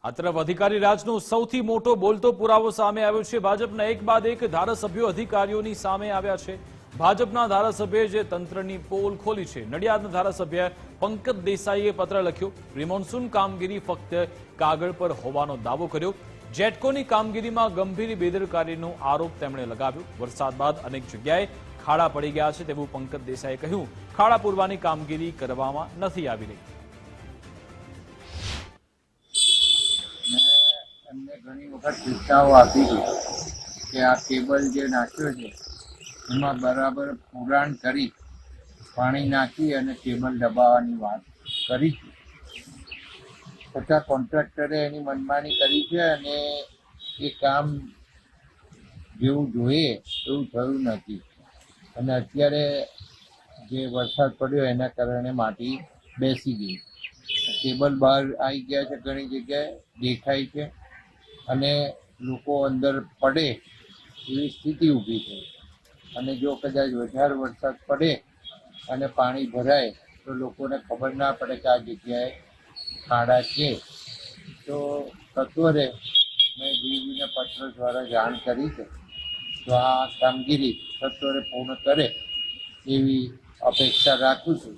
આ તરફ અધિકારી રાજનો સૌથી મોટો બોલતો પુરાવો સામે આવ્યો છે। ભાજપના એક બાદ એક ધારાસભ્યો અધિકારીઓની સામે આવ્યા છે। ભાજપના ધારાસભ્યએ જે તંત્રની પોલ ખોલી છે। નડિયાદના ધારાસભ્ય પંકજ દેસાઈએ પત્ર લખ્યો। પ્રિમોન્સૂન કામગીરી ફક્ત કાગળ પર હોવાનો દાવો કર્યો। જેટકોની કામગીરીમાં ગંભીર બેદરકારીનો આરોપ તેમણે લગાવ્યો। વરસાદ બાદ અનેક જગ્યાએ ખાડા પડી ગયા છે તેવું પંકજ દેસાઈએ કહ્યું। ખાડા પૂરવાની કામગીરી કરવામાં નથી આવી રહી। એમને ઘણી વખત સૂચનાઓ આપી છે કે આ કેબલ જે નાખ્યો છે એમાં બરાબર પુરાણ કરી પાણી નાખી અને કેબલ દબાવવાની વાત કરી છે, છતાં કોન્ટ્રાક્ટરે એની મનમાની કરી છે અને એ કામ જેવું જોઈએ એવું થયું નથી। અને અત્યારે જે વરસાદ પડ્યો એના કારણે માટી બેસી ગઈ, કેબલ બહાર આવી ગયા છે, ઘણી જગ્યાએ દેખાય છે અને લોકો અંદર પડે એવી સ્થિતિ ઊભી થઈ। અને જો કદાચ વધારે વરસાદ પડે અને પાણી ભરાય તો લોકોને ખબર ના પડે કે આ જગ્યાએ ખાડા છે। તો સત્વરે મેં ડીવીને પત્ર દ્વારા જાણ કરી છે, તો આ કામગીરી સત્વરે પૂર્ણ કરે એવી અપેક્ષા રાખું છું।